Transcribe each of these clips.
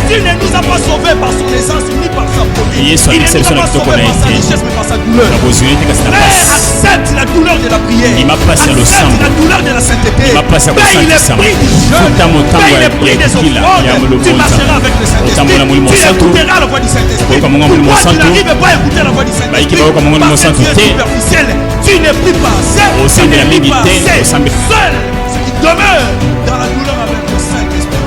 Tu ne nous as pas sauvés par son aisance ni par sa folie. Et Il ne nous a pas sauvés par sa richesse mais par sa douleur. Frère, accepte la douleur de la prière. Accepte la douleur de la sainteté. Paye le prix du jeûne. Paye le prix des offrandes. Tu marcheras avec le Saint-Esprit. Tu écouteras la voix du Saint-Esprit. Pourquoi tu n'arrives pas à écouter la voix du Saint-Esprit? Parce que tu es superficiel. Tu ne pries pas assez. Tu ne pries pas assez. Seul ce qui demeure dans la douleur avec le Saint-Esprit.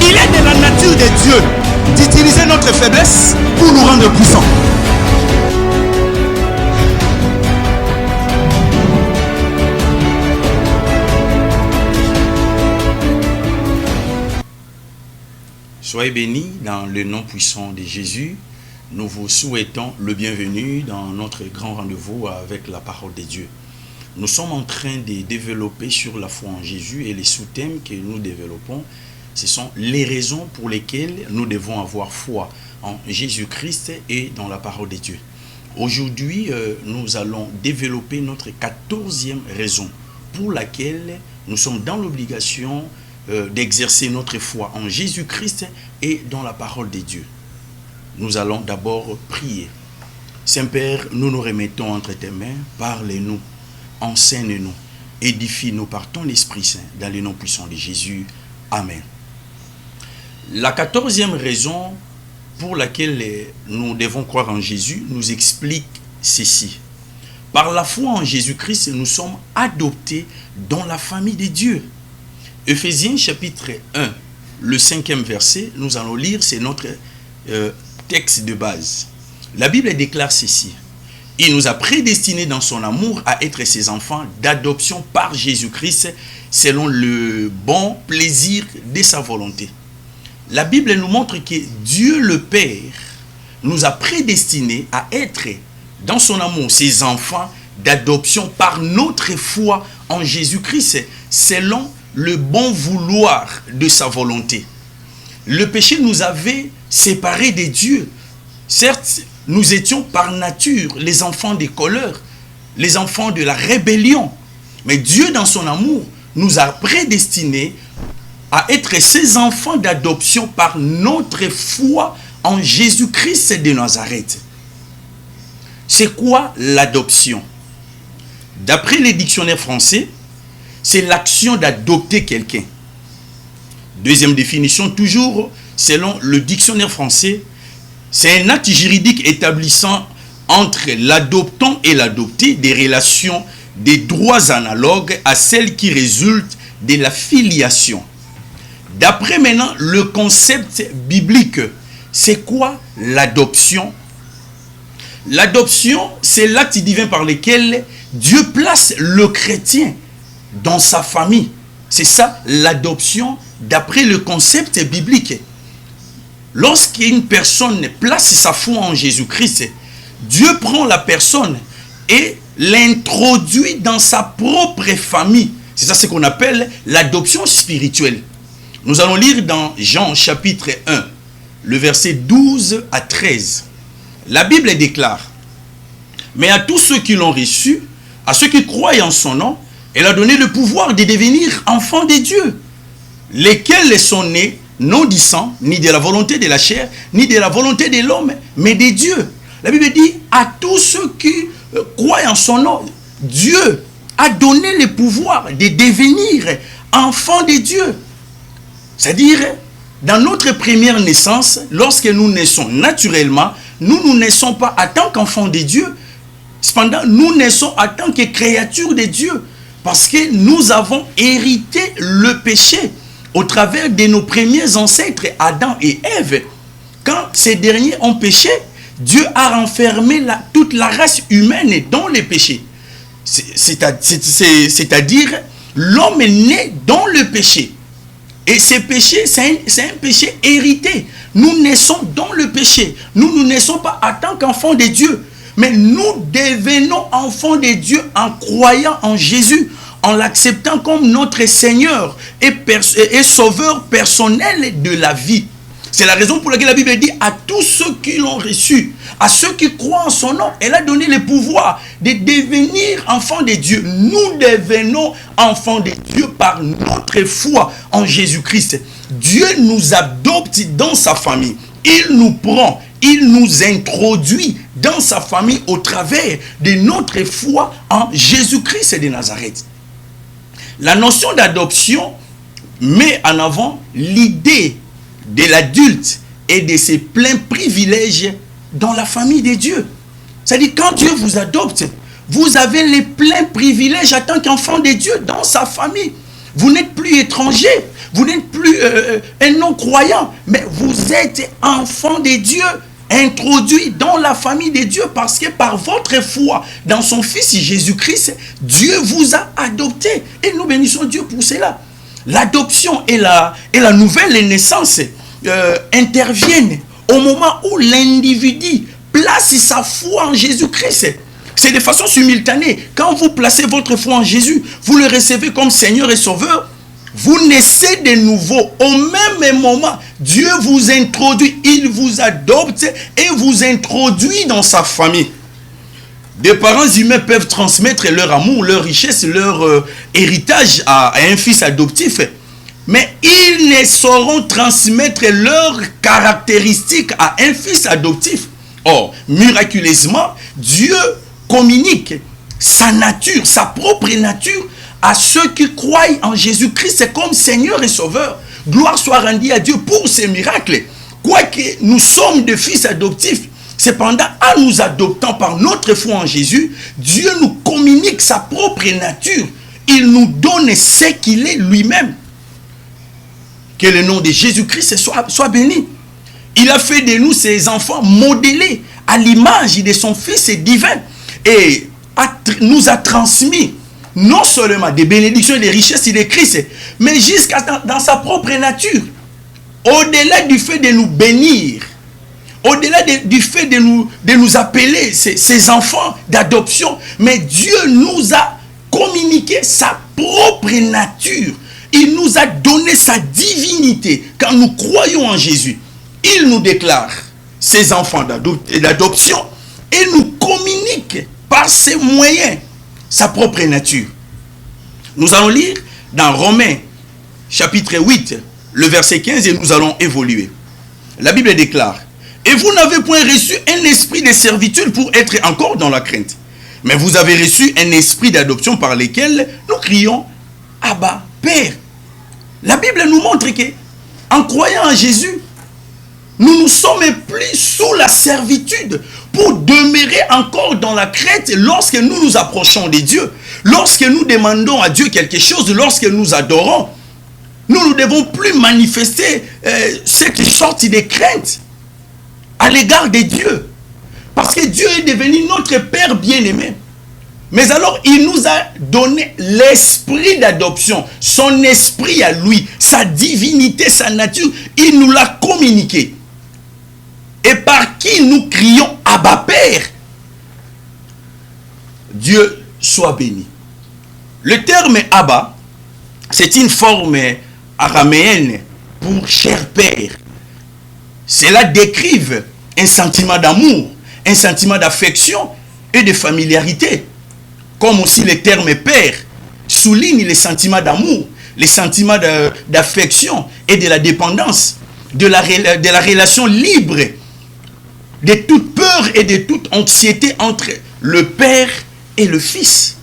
Il est de la nature de Dieu d'utiliser notre faiblesse pour nous rendre puissants. Soyez bénis dans le nom puissant de Jésus. Nous vous souhaitons le bienvenu dans notre grand rendez-vous avec la parole de Dieu. Nous sommes en train de développer sur la foi en Jésus et les sous-thèmes que nous développons, ce sont les raisons pour lesquelles nous devons avoir foi en Jésus-Christ et dans la parole de Dieu. Aujourd'hui, nous allons développer notre 14e raison pour laquelle nous sommes dans l'obligation d'exercer notre foi en Jésus-Christ et dans la parole de Dieu. Nous allons d'abord prier. Saint-Père, nous nous remettons entre tes mains, parle-nous, enseigne-nous, édifie-nous par ton Esprit Saint, dans le nom puissant de Jésus. Amen. La 14e raison pour laquelle nous devons croire en Jésus nous explique ceci. Par la foi en Jésus-Christ, nous sommes adoptés dans la famille de Dieu. Ephésiens chapitre 1, le 5e verset, nous allons lire, c'est notre texte de base. La Bible déclare ceci. Il nous a prédestinés dans son amour à être ses enfants d'adoption par Jésus-Christ selon le bon plaisir de sa volonté. La Bible nous montre que Dieu le Père nous a prédestinés à être dans son amour ses enfants d'adoption par notre foi en Jésus-Christ selon le bon vouloir de sa volonté. Le péché nous avait séparés de Dieu. Certes, nous étions par nature les enfants des colères, les enfants de la rébellion. Mais Dieu, dans son amour, nous a prédestinés à être ses enfants d'adoption par notre foi en Jésus-Christ de Nazareth. C'est quoi l'adoption? D'après les dictionnaires français, c'est l'action d'adopter quelqu'un. Deuxième définition, toujours selon le dictionnaire français, c'est un acte juridique établissant entre l'adoptant et l'adopté des relations, des droits analogues à celles qui résultent de la filiation. D'après maintenant le concept biblique, c'est quoi l'adoption? L'adoption, c'est l'acte divin par lequel Dieu place le chrétien dans sa famille. C'est ça l'adoption d'après le concept biblique. Lorsqu'une personne place sa foi en Jésus-Christ, Dieu prend la personne et l'introduit dans sa propre famille. C'est ça ce qu'on appelle l'adoption spirituelle. Nous allons lire dans Jean chapitre 1, le verset 12 à 13. La Bible déclare: mais à tous ceux qui l'ont reçu, à ceux qui croient en son nom, elle a donné le pouvoir de devenir enfants de Dieu, lesquels sont nés non du sang, ni de la volonté de la chair, ni de la volonté de l'homme, mais de Dieu. La Bible dit, à tous ceux qui croient en son nom, Dieu a donné le pouvoir de devenir enfants de Dieu. C'est-à-dire, dans notre première naissance, lorsque nous naissons naturellement, nous ne naissons pas en tant qu'enfants de Dieu. Cependant, nous naissons en tant que créatures de Dieu. Parce que nous avons hérité le péché au travers de nos premiers ancêtres, Adam et Ève. Quand ces derniers ont péché, Dieu a renfermé toute la race humaine dans le péché. C'est-à-dire, l'homme est né dans le péché. Et ce péché, c'est un péché hérité. Nous naissons dans le péché. Nous ne naissons pas en tant qu'enfants de Dieu. Mais nous devenons enfants de Dieu en croyant en Jésus, en l'acceptant comme notre Seigneur et Sauveur personnel de la vie. C'est la raison pour laquelle la Bible dit à tous ceux qui l'ont reçu, à ceux qui croient en son nom, elle a donné le pouvoir de devenir enfants de Dieu. Nous devenons enfants de Dieu par notre foi en Jésus-Christ. Dieu nous adopte dans sa famille. Il nous prend, il nous introduit dans sa famille au travers de notre foi en Jésus-Christ de Nazareth. La notion d'adoption met en avant l'idée de l'adulte et de ses pleins privilèges dans la famille de Dieu. C'est-à-dire, quand Dieu vous adopte, vous avez les pleins privilèges en tant qu'enfant de Dieu dans sa famille. Vous n'êtes plus étranger, vous n'êtes plus un non-croyant, mais vous êtes enfant de Dieu, introduit dans la famille de Dieu, parce que par votre foi dans son Fils Jésus-Christ, Dieu vous a adopté. Et nous bénissons Dieu pour cela. L'adoption et la nouvelle naissance interviennent au moment où l'individu place sa foi en Jésus-Christ. C'est de façon simultanée. Quand vous placez votre foi en Jésus, vous le recevez comme Seigneur et Sauveur, vous naissez de nouveau. Au même moment, Dieu vous introduit, il vous adopte et vous introduit dans sa famille. Des parents humains peuvent transmettre leur amour, leur richesse, leur héritage à un fils adoptif, mais ils ne sauront transmettre leurs caractéristiques à un fils adoptif. Or, miraculeusement, Dieu communique sa nature, sa propre nature à ceux qui croient en Jésus-Christ comme Seigneur et Sauveur. Gloire soit rendue à Dieu pour ces miracles. Quoique nous sommes des fils adoptifs, cependant, en nous adoptant par notre foi en Jésus, Dieu nous communique sa propre nature. Il nous donne ce qu'il est lui-même. Que le nom de Jésus-Christ soit béni. Il a fait de nous ses enfants modélés à l'image de son Fils divin. Et nous a transmis non seulement des bénédictions et des richesses de Christ, mais jusqu'à dans sa propre nature. Au-delà du fait de nous bénir, au-delà du fait de nous appeler ses enfants d'adoption, mais Dieu nous a communiqué sa propre nature. Il nous a donné sa divinité. Quand nous croyons en Jésus, il nous déclare ses enfants d'adoption et nous communique par ses moyens sa propre nature. Nous allons lire dans Romains chapitre 8, le verset 15, et nous allons évoluer. La Bible déclare: et vous n'avez point reçu un esprit de servitude pour être encore dans la crainte, mais vous avez reçu un esprit d'adoption par lequel nous crions Abba, Père. La Bible nous montre que, en croyant en Jésus, nous ne sommes plus sous la servitude pour demeurer encore dans la crainte lorsque nous nous approchons de Dieu. Lorsque nous demandons à Dieu quelque chose, lorsque nous adorons, nous ne devons plus manifester ce qui sort des craintes à l'égard de Dieu. Parce que Dieu est devenu notre Père bien-aimé. Mais alors, il nous a donné l'esprit d'adoption, son esprit à lui, sa divinité, sa nature, il nous l'a communiqué. Et par qui nous crions Abba Père. Dieu soit béni. Le terme Abba, c'est une forme araméenne pour cher père. Cela décrit un sentiment d'amour, un sentiment d'affection et de familiarité. Comme aussi le terme père souligne les sentiments d'amour, les sentiments d'affection et de la dépendance, de la relation libre, de toute peur et de toute anxiété entre le Père et le Fils.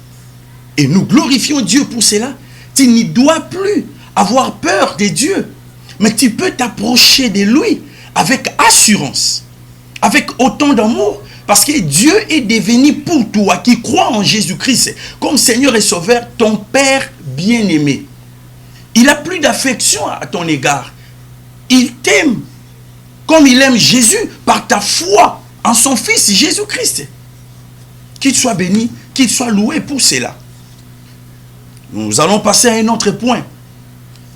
Et nous glorifions Dieu pour cela. Tu ne dois plus avoir peur de Dieu, mais tu peux t'approcher de lui avec assurance, avec autant d'amour, parce que Dieu est devenu pour toi qui crois en Jésus-Christ comme Seigneur et Sauveur, ton Père bien-aimé. Il n'a plus d'affection à ton égard. Il t'aime comme il aime Jésus par ta foi en son Fils Jésus-Christ. Qu'il soit béni, qu'il soit loué pour cela. Nous allons passer à un autre point.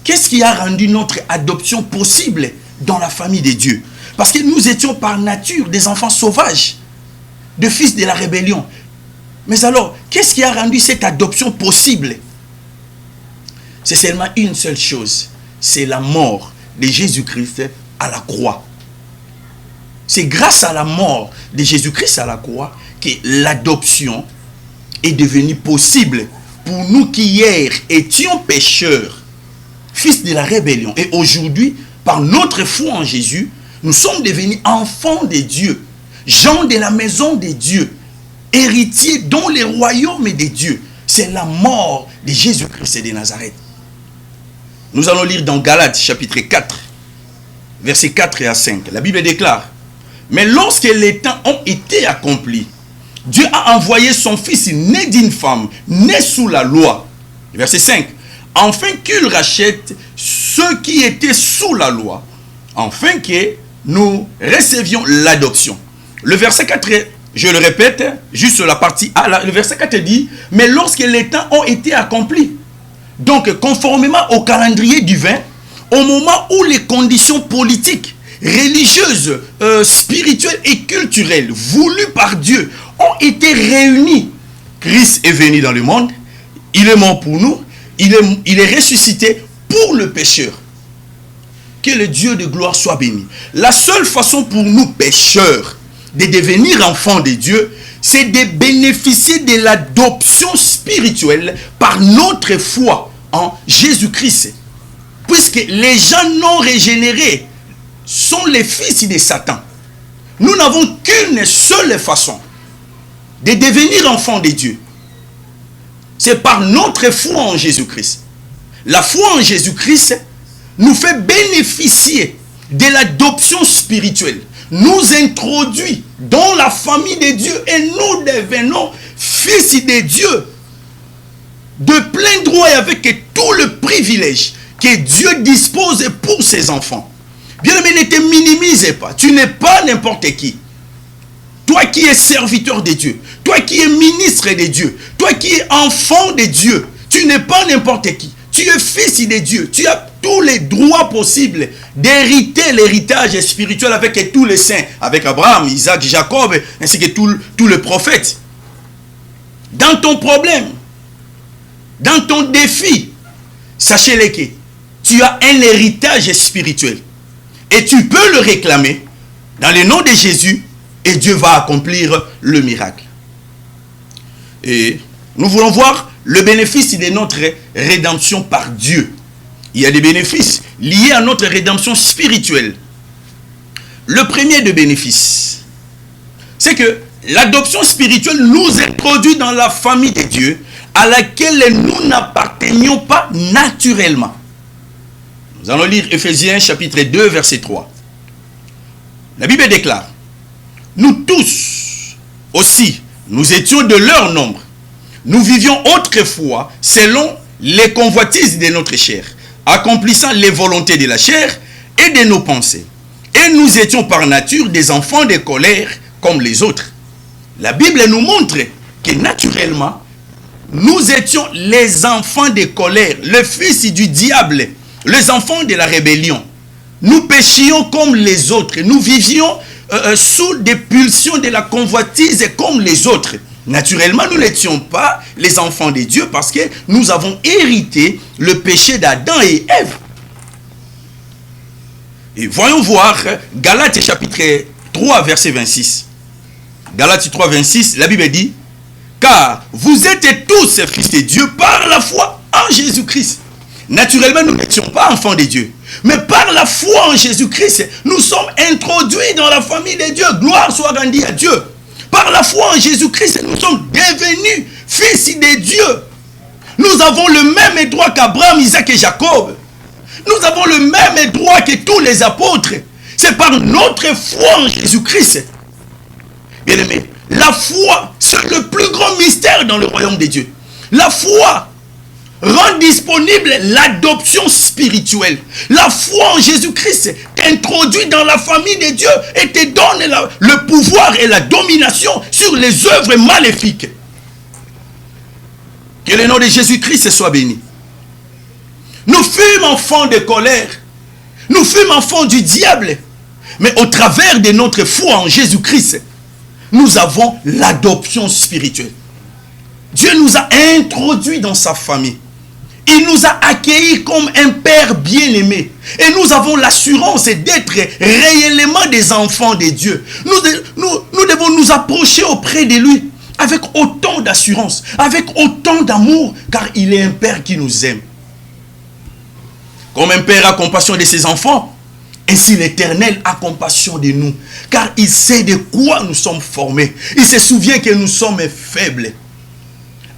Qu'est-ce qui a rendu notre adoption possible dans la famille de Dieu? Parce que nous étions par nature des enfants sauvages, des fils de la rébellion. Mais alors, qu'est-ce qui a rendu cette adoption possible? C'est seulement une seule chose. C'est la mort de Jésus-Christ à la croix. C'est grâce à la mort de Jésus-Christ à la croix que l'adoption est devenue possible pour nous qui hier étions pécheurs, fils de la rébellion. Et aujourd'hui, par notre foi en Jésus, nous sommes devenus enfants de Dieu, gens de la maison de Dieu, héritiers dans les royaumes de Dieu. C'est la mort de Jésus-Christ de Nazareth. Nous allons lire dans Galates chapitre 4, versets 4 à 5. La Bible déclare: mais lorsque les temps ont été accomplis, Dieu a envoyé son Fils né d'une femme, né sous la loi. Verset 5. Afin qu'il rachète ceux qui étaient sous la loi, afin que nous recevions l'adoption. Le verset 4, je le répète, juste la partie A, le verset 4 dit: mais lorsque les temps ont été accomplis, donc conformément au calendrier divin, au moment où les conditions politiques, religieuses, spirituelles et culturelles voulues par Dieu ont été réunies, Christ est venu dans le monde, il est mort pour nous, il est ressuscité pour le pécheur. Que le Dieu de gloire soit béni. La seule façon pour nous pécheurs de devenir enfants de Dieu, c'est de bénéficier de l'adoption spirituelle par notre foi en Jésus-Christ. Puisque les gens non régénérés sont les fils de Satan. Nous n'avons qu'une seule façon de devenir enfants de Dieu. C'est par notre foi en Jésus-Christ. La foi en Jésus-Christ nous fait bénéficier de l'adoption spirituelle, nous introduit dans la famille de Dieu et nous devenons fils de Dieu de plein droit et avec tout le privilège que Dieu dispose pour ses enfants. Bien-aimé, ne te minimise pas. Tu n'es pas n'importe qui. Toi qui es serviteur de Dieu, toi qui es ministre de Dieu, toi qui es enfant de Dieu, tu n'es pas n'importe qui. Tu es fils de Dieu. Tu as tous les droits possibles d'hériter l'héritage spirituel avec tous les saints, avec Abraham, Isaac, Jacob, ainsi que tous les prophètes. Dans ton problème, dans ton défi, sachez-le que tu as un héritage spirituel. Et tu peux le réclamer dans le nom de Jésus et Dieu va accomplir le miracle. Et nous voulons voir le bénéfice de notre rédemption par Dieu. Il y a des bénéfices liés à notre rédemption spirituelle. Le premier de bénéfices, c'est que l'adoption spirituelle nous introduit dans la famille de Dieu à laquelle nous n'appartenions pas naturellement. Nous allons lire Ephésiens chapitre 2 verset 3. La Bible déclare: nous tous aussi, nous étions de leur nombre. Nous vivions autrefois selon les convoitises de notre chair, accomplissant les volontés de la chair et de nos pensées. Et nous étions par nature des enfants de colère comme les autres. La Bible nous montre que naturellement, nous étions les enfants de colère, le fils du diable, les enfants de la rébellion. Nous péchions comme les autres. Nous vivions sous des pulsions de la convoitise comme les autres. Naturellement, nous n'étions pas les enfants de Dieu parce que nous avons hérité le péché d'Adam et Ève. Et voyons voir Galates chapitre 3 verset 26. Galates 3 26, la Bible dit: car vous êtes tous fils de Dieu par la foi en Jésus-Christ. Naturellement, nous n'étions pas enfants de Dieu. Mais par la foi en Jésus-Christ, nous sommes introduits dans la famille de Dieu. Gloire soit rendue à Dieu. Par la foi en Jésus-Christ, nous sommes devenus fils de Dieu. Nous avons le même droit qu'Abraham, Isaac et Jacob. Nous avons le même droit que tous les apôtres. C'est par notre foi en Jésus-Christ. Bien-aimés, la foi, c'est le plus grand mystère dans le royaume de Dieu. La foi rend disponible l'adoption spirituelle. La foi en Jésus-Christ t'introduit dans la famille de Dieu et te donne le pouvoir et la domination sur les œuvres maléfiques. Que le nom de Jésus-Christ soit béni. Nous fûmes enfants de colère. Nous fûmes enfants du diable. Mais au travers de notre foi en Jésus-Christ, nous avons l'adoption spirituelle. Dieu nous a introduits dans sa famille. Il nous a accueillis comme un Père bien-aimé. Et nous avons l'assurance d'être réellement des enfants de Dieu. Nous devons nous approcher auprès de lui avec autant d'assurance, avec autant d'amour, car il est un Père qui nous aime. Comme un Père a compassion de ses enfants, ainsi l'Éternel a compassion de nous, car il sait de quoi nous sommes formés. Il se souvient que nous sommes faibles.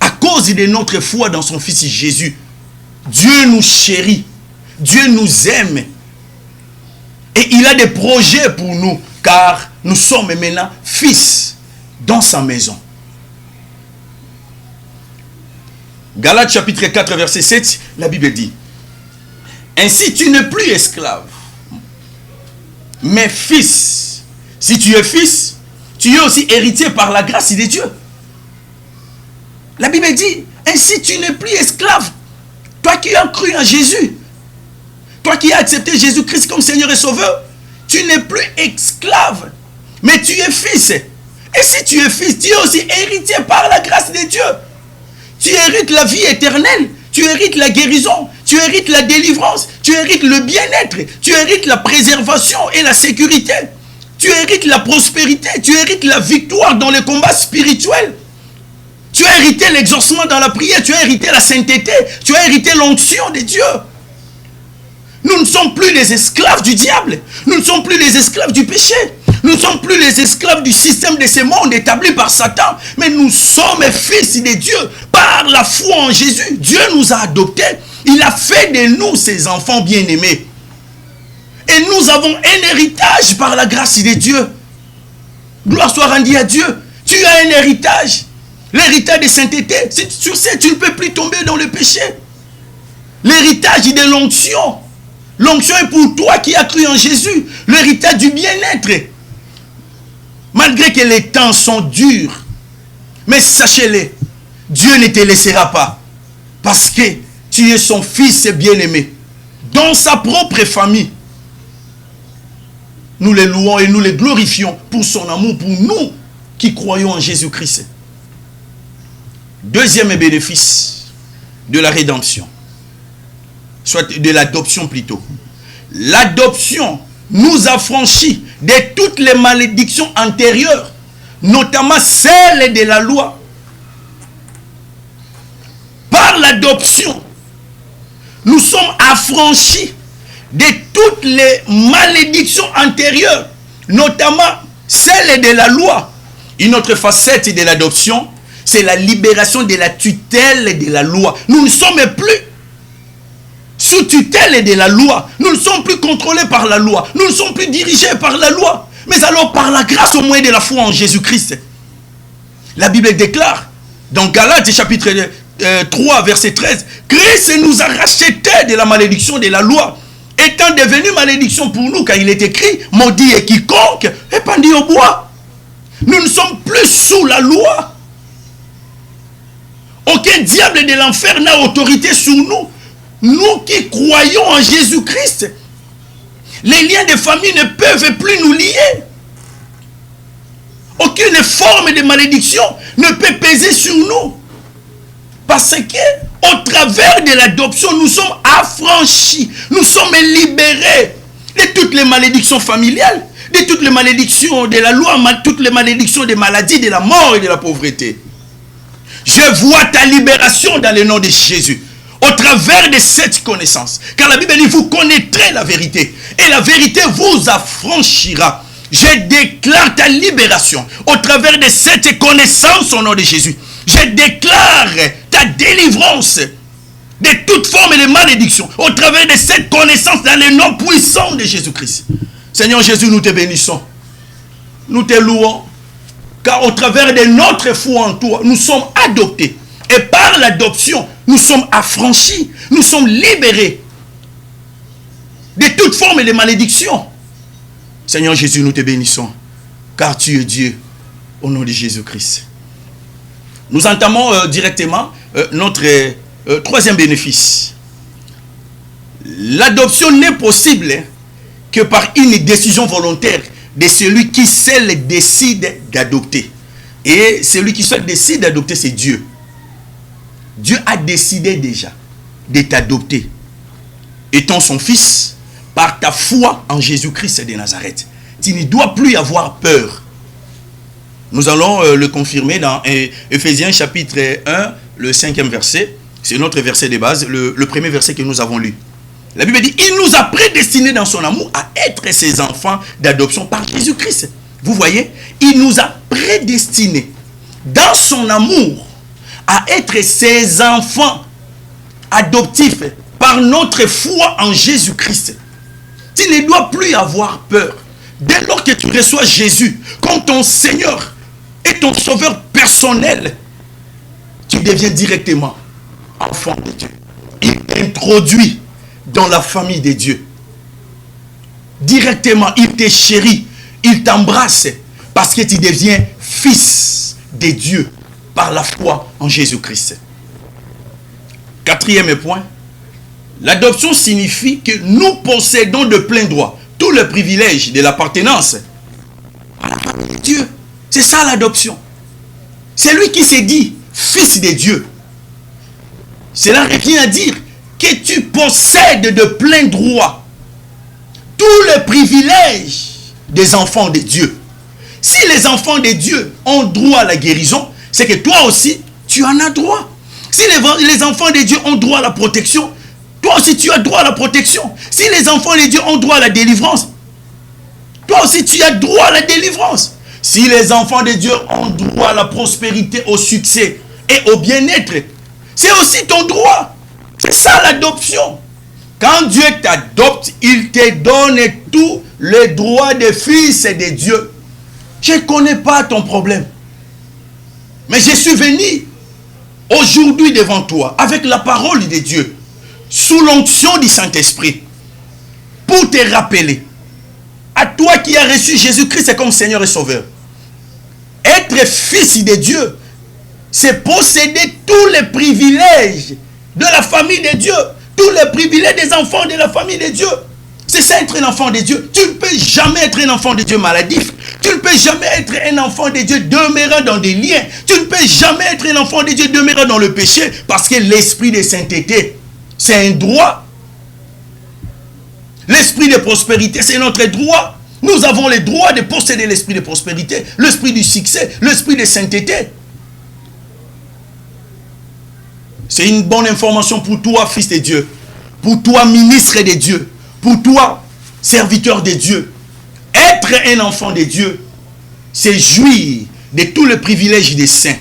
À cause de notre foi dans son Fils Jésus, Dieu nous chérit, Dieu nous aime. Et il a des projets pour nous, car nous sommes maintenant fils dans sa maison. Galates chapitre 4 verset 7, la Bible dit: ainsi tu n'es plus esclave, mais fils. Si tu es fils, tu es aussi héritier par la grâce de Dieu. La Bible dit: ainsi tu n'es plus esclave. Toi qui as cru en Jésus, toi qui as accepté Jésus-Christ comme Seigneur et Sauveur, tu n'es plus esclave, mais tu es fils. Et si tu es fils, tu es aussi héritier par la grâce de Dieu. Tu hérites la vie éternelle, tu hérites la guérison, tu hérites la délivrance, tu hérites le bien-être, tu hérites la préservation et la sécurité, tu hérites la prospérité, tu hérites la victoire dans les combats spirituels. Tu as hérité l'exaucement dans la prière, tu as hérité la sainteté, tu as hérité l'onction de Dieu. Nous ne sommes plus les esclaves du diable, nous ne sommes plus les esclaves du péché, nous ne sommes plus les esclaves du système de ce monde établi par Satan, mais nous sommes fils de Dieu par la foi en Jésus. Dieu nous a adoptés, il a fait de nous ses enfants bien-aimés. Et nous avons un héritage par la grâce de Dieu. Gloire soit rendue à Dieu. Tu as un héritage. L'héritage de sainteté, sur ça, tu ne peux plus tomber dans le péché. L'héritage de l'onction. L'onction est pour toi qui as cru en Jésus. L'héritage du bien-être. Malgré que les temps sont durs, mais sachez-le, Dieu ne te laissera pas. Parce que tu es son fils bien-aimé. Dans sa propre famille. Nous les louons et nous les glorifions pour son amour, pour nous qui croyons en Jésus-Christ. Deuxième bénéfice de la rédemption, soit de l'adoption plutôt. L'adoption nous affranchit de toutes les malédictions antérieures, notamment celles de la loi. Par l'adoption, nous sommes affranchis de toutes les malédictions antérieures, notamment celles de la loi. Une autre facette de l'adoption, c'est la libération de la tutelle de la loi. Nous ne sommes plus sous tutelle de la loi. Nous ne sommes plus contrôlés par la loi. Nous ne sommes plus dirigés par la loi. Mais alors par la grâce au moyen de la foi en Jésus-Christ. La Bible déclare dans Galates chapitre 3 verset 13, Christ nous a rachetés de la malédiction de la loi, étant devenu malédiction pour nous, car il est écrit: maudit est quiconque est pendu au bois. Nous ne sommes plus sous la loi. Aucun diable de l'enfer n'a autorité sur nous. Nous qui croyons en Jésus-Christ, les liens de famille ne peuvent plus nous lier. Aucune forme de malédiction ne peut peser sur nous. Parce que, au travers de l'adoption, nous sommes affranchis. Nous sommes libérés de toutes les malédictions familiales, de toutes les malédictions de la loi, toutes les malédictions des maladies, de la mort et de la pauvreté. Je vois ta libération dans le nom de Jésus. Au travers de cette connaissance. Car la Bible dit: vous connaîtrez la vérité. Et la vérité vous affranchira. Je déclare ta libération. Au travers de cette connaissance au nom de Jésus. Je déclare ta délivrance de toute forme de malédiction. Au travers de cette connaissance dans le nom puissant de Jésus-Christ. Seigneur Jésus, nous te bénissons. Nous te louons. Car au travers de notre foi en toi, nous sommes adoptés. Et par l'adoption, nous sommes affranchis. Nous sommes libérés de toute forme de malédiction. Seigneur Jésus, nous te bénissons. Car tu es Dieu. Au nom de Jésus-Christ. Nous entamons directement notre troisième bénéfice. L'adoption n'est possible que par une décision volontaire de celui qui seul décide d'adopter. Et celui qui seul décide d'adopter, c'est Dieu. Dieu a décidé déjà. de t'adopter, étant son fils, par ta foi en Jésus-Christ de Nazareth. Tu ne dois plus avoir peur. Nous allons le confirmer dans Éphésiens chapitre 1, le 5e verset. C'est notre verset de base, le premier verset que nous avons lu. La Bible dit, il nous a prédestinés dans son amour à être ses enfants d'adoption par Jésus-Christ. Vous voyez, il nous a prédestinés dans son amour à être ses enfants adoptifs par notre foi en Jésus-Christ. Tu ne dois plus avoir peur. Dès lors que tu reçois Jésus comme ton Seigneur et ton Sauveur personnel, tu deviens directement enfant de Dieu. Il t'introduit dans la famille de Dieu. Directement, il te chérit, il t'embrasse parce que tu deviens fils de Dieu par la foi en Jésus-Christ. Quatrième point, l'adoption signifie que nous possédons de plein droit tout le privilège de l'appartenance à la famille de Dieu. C'est ça l'adoption. C'est lui qui s'est dit fils de Dieu. Cela revient à dire que tu possèdes de plein droit tous les privilèges des enfants de Dieu. Si les enfants de Dieu ont droit à la guérison, c'est que toi aussi, tu en as droit. Si les enfants de Dieu ont droit à la protection, toi aussi tu as droit à la protection. Si les enfants de Dieu ont droit à la délivrance, toi aussi tu as droit à la délivrance. Si les enfants de Dieu ont droit à la prospérité, au succès et au bien-être, c'est aussi ton droit. C'est ça l'adoption. Quand Dieu t'adopte, il te donne tous les droits des fils de Dieu. Je ne connais pas ton problème. Mais je suis venu aujourd'hui devant toi avec la parole de Dieu, sous l'onction du Saint-Esprit, pour te rappeler, à toi qui as reçu Jésus-Christ comme Seigneur et Sauveur, être fils de Dieu, c'est posséder tous les privilèges de la famille de Dieu, tous les privilèges des enfants de la famille de Dieu. C'est ça être un enfant de Dieu. Tu ne peux jamais être un enfant de Dieu maladif. Tu ne peux jamais être un enfant de Dieu demeurant dans des liens. Tu ne peux jamais être un enfant de Dieu demeurant dans le péché, parce que l'esprit de sainteté, c'est un droit. L'esprit de prospérité, c'est notre droit. Nous avons le droit de posséder l'esprit de prospérité, l'esprit du succès, l'esprit de sainteté. C'est une bonne information pour toi, fils de Dieu, pour toi, ministre de Dieu, pour toi, serviteur de Dieu. Être un enfant de Dieu, c'est jouir de tous les privilèges des saints.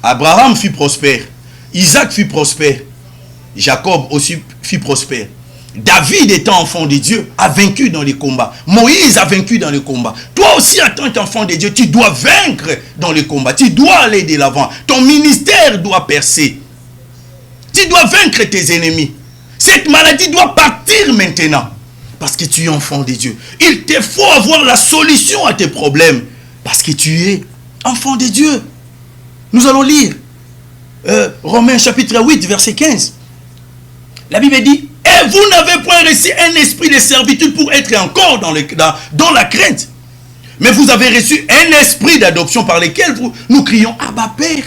Abraham fut prospère, Isaac fut prospère, Jacob aussi fut prospère. David, étant enfant de Dieu, a vaincu dans les combats. Moïse a vaincu dans les combats. Toi aussi, en tant qu'enfant de Dieu, tu dois vaincre dans les combats. Tu dois aller de l'avant. Ton ministère doit percer. Tu dois vaincre tes ennemis. Cette maladie doit partir maintenant. Parce que tu es enfant de Dieu. Il te faut avoir la solution à tes problèmes. Parce que tu es enfant de Dieu. Nous allons lire Romains chapitre 8, verset 15. La Bible dit, et vous n'avez point reçu un esprit de servitude pour être encore dans la crainte. Mais vous avez reçu un esprit d'adoption par lequel nous crions Abba Père.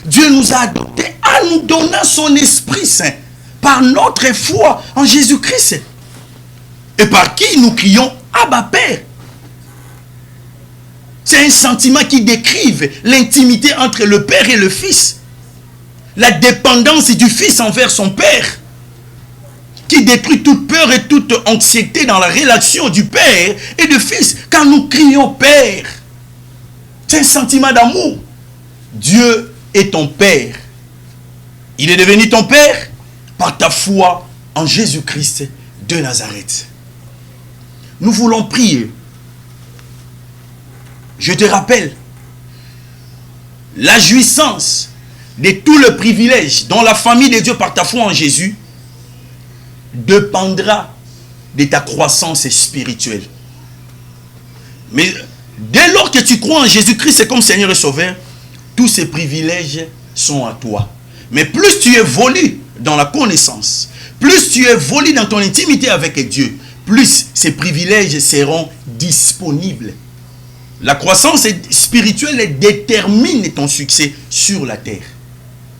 Dieu nous a adoptés en nous donnant son Esprit Saint par notre foi en Jésus-Christ. Et par qui nous crions Abba Père. C'est un sentiment qui décrive l'intimité entre le Père et le Fils. La dépendance du Fils envers son Père, qui détruit toute peur et toute anxiété dans la relation du Père et du Fils. Quand nous crions Père, c'est un sentiment d'amour. Dieu est ton Père. Il est devenu ton Père par ta foi en Jésus-Christ de Nazareth. Nous voulons prier. Je te rappelle, la jouissance de tout le privilège dans la famille de Dieu par ta foi en Jésus dépendra de ta croissance spirituelle. Mais dès lors que tu crois en Jésus-Christ comme Seigneur et Sauveur, tous ces privilèges sont à toi. Mais plus tu évolues dans la connaissance, plus tu évolues dans ton intimité avec Dieu, plus ces privilèges seront disponibles. La croissance spirituelle détermine ton succès sur la terre.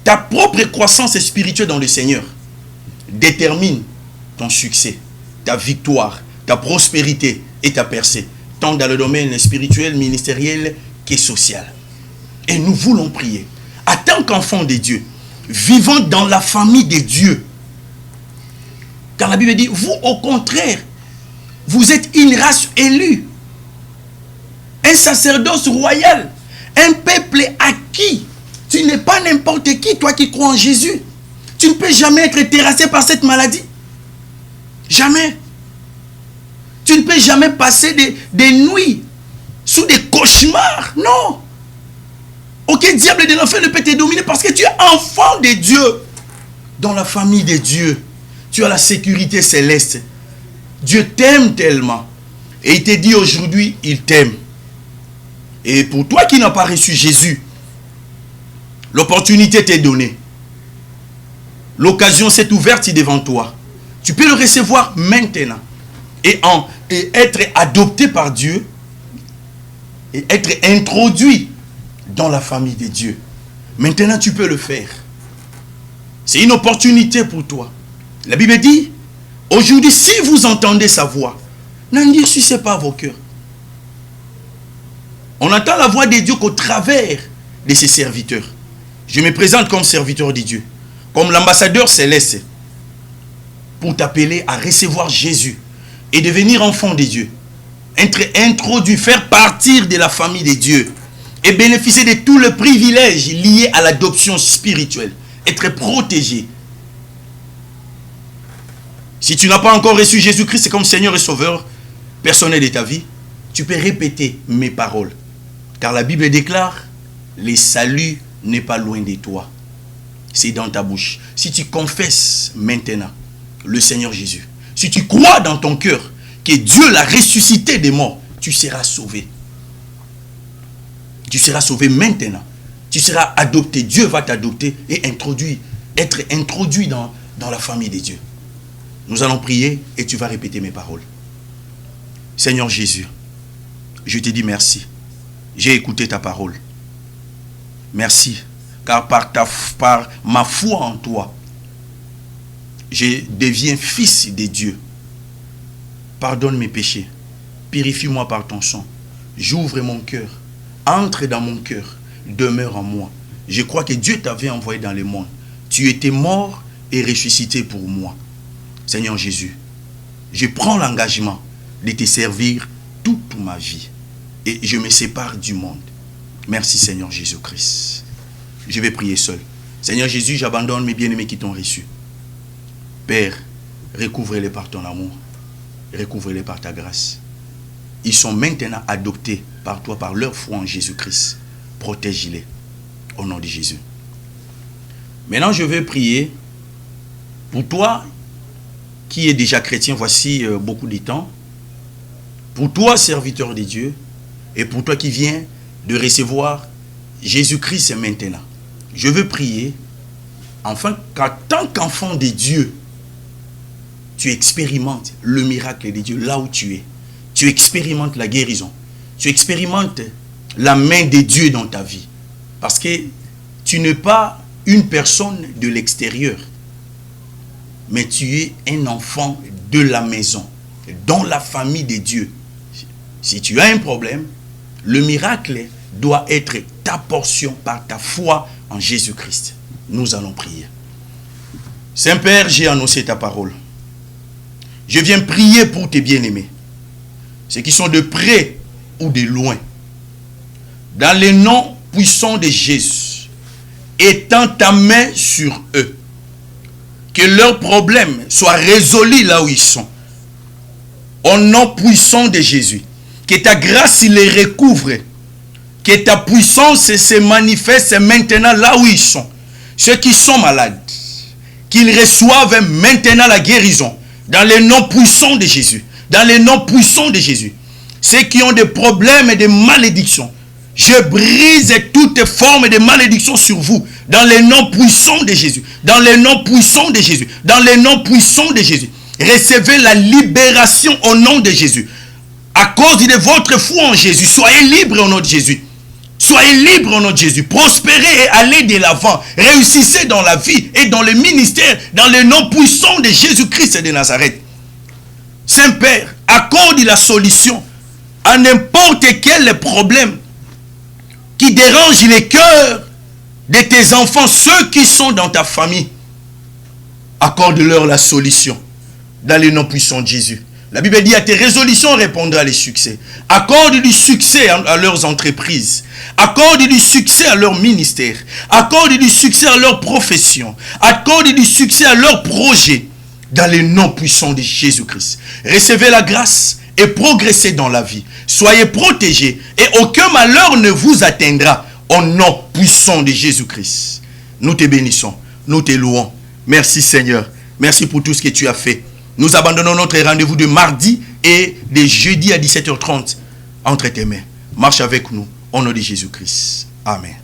Ta propre croissance spirituelle dans le Seigneur détermine ton succès, ta victoire, ta prospérité et ta percée, tant dans le domaine spirituel, ministériel que social. Et nous voulons prier. En tant qu'enfants de Dieu, vivant dans la famille de Dieu. Car la Bible dit, vous au contraire, vous êtes une race élue, un sacerdoce royal, un peuple acquis. Tu n'es pas n'importe qui, toi qui crois en Jésus. Tu ne peux jamais être terrassé par cette maladie. Jamais. Tu ne peux jamais passer des nuits sous des cauchemars. Non. Aucun diable de l'enfer ne peut te dominer parce que tu es enfant de Dieu. Dans la famille de Dieu, tu as la sécurité céleste. Dieu t'aime tellement. Et il te dit aujourd'hui, il t'aime. Et pour toi qui n'as pas reçu Jésus, l'opportunité t'est donnée. L'occasion s'est ouverte devant toi. Tu peux le recevoir maintenant. Et être adopté par Dieu. Et être introduit dans la famille de Dieu. Maintenant, tu peux le faire. C'est une opportunité pour toi. La Bible dit, aujourd'hui, si vous entendez sa voix, n'endurcissez pas vos cœurs. On entend la voix de Dieu qu'au travers de ses serviteurs. Je me présente comme serviteur de Dieu, comme l'ambassadeur céleste, pour t'appeler à recevoir Jésus et devenir enfant de Dieu. Être introduit, faire partir de la famille de Dieu et bénéficier de tous les privilèges liés à l'adoption spirituelle. Être protégé. Si tu n'as pas encore reçu Jésus-Christ comme Seigneur et Sauveur personnel de ta vie, tu peux répéter mes paroles. Car la Bible déclare, le salut n'est pas loin de toi. C'est dans ta bouche. Si tu confesses maintenant le Seigneur Jésus, si tu crois dans ton cœur que Dieu l'a ressuscité des morts, tu seras sauvé. Tu seras sauvé maintenant. Tu seras adopté. Dieu va t'adopter et être introduit dans la famille de Dieu. Nous allons prier et tu vas répéter mes paroles. Seigneur Jésus, je te dis merci. J'ai écouté ta parole. Merci, car par ma foi en toi, je deviens fils de Dieu. Pardonne mes péchés. Purifie-moi par ton sang. J'ouvre mon cœur. Entre dans mon cœur. Demeure en moi. Je crois que Dieu t'avait envoyé dans le monde. Tu étais mort et ressuscité pour moi. Seigneur Jésus, je prends l'engagement de te servir toute ma vie. Et je me sépare du monde. Merci Seigneur Jésus-Christ. Je vais prier seul. Seigneur Jésus, j'abandonne mes bien-aimés qui t'ont reçu. Père, recouvre-les par ton amour. Recouvre-les par ta grâce. Ils sont maintenant adoptés par toi, par leur foi en Jésus-Christ. Protège-les. Au nom de Jésus. Maintenant, je vais prier pour toi qui es déjà chrétien, voici beaucoup de temps. Pour toi, serviteur de Dieu, et pour toi qui viens de recevoir Jésus-Christ maintenant. Je veux prier, afin qu'en tant qu'enfant de Dieu, tu expérimentes le miracle de Dieu là où tu es. Tu expérimentes la guérison. Tu expérimentes la main de Dieu dans ta vie. Parce que tu n'es pas une personne de l'extérieur, mais tu es un enfant de la maison, dans la famille de Dieu. Si tu as un problème, le miracle doit être ta portion par ta foi en Jésus-Christ. Nous allons prier. Saint-Père, j'ai annoncé ta parole. Je viens prier pour tes bien-aimés, ceux qui sont de près ou de loin. Dans le nom puissant de Jésus, étends ta main sur eux. Que leurs problèmes soient résolus là où ils sont. Au nom puissant de Jésus. Que ta grâce les recouvre. Que ta puissance se manifeste maintenant là où ils sont. Ceux qui sont malades, qu'ils reçoivent maintenant la guérison. Dans le nom puissant de Jésus. Dans le nom puissant de Jésus. Ceux qui ont des problèmes et des malédictions. Je brise toute forme de malédiction sur vous. Dans le nom puissant de Jésus. Dans le nom puissant de Jésus. Dans le nom puissant de Jésus. Recevez la libération au nom de Jésus. À cause de votre foi en Jésus. Soyez libres au nom de Jésus. Soyez libres au nom de Jésus. Prospérez et allez de l'avant. Réussissez dans la vie et dans le ministère, dans le nom puissant de Jésus-Christ de Nazareth. Saint-Père, accorde la solution à n'importe quel problème qui dérange les cœurs de tes enfants, ceux qui sont dans ta famille. Accorde-leur la solution dans le nom puissant de Jésus. La Bible dit à tes résolutions répondra les succès. Accorde du succès à leurs entreprises. Accorde du succès à leur ministère. Accorde du succès à leur profession. Accorde du succès à leurs projets. Dans le nom puissant de Jésus-Christ. Recevez la grâce et progressez dans la vie. Soyez protégés et aucun malheur ne vous atteindra. Au nom puissant de Jésus-Christ. Nous te bénissons. Nous te louons. Merci Seigneur. Merci pour tout ce que tu as fait. Nous abandonnons notre rendez-vous de mardi et de jeudi à 17h30 entre tes mains. Marche avec nous au nom de Jésus-Christ. Amen.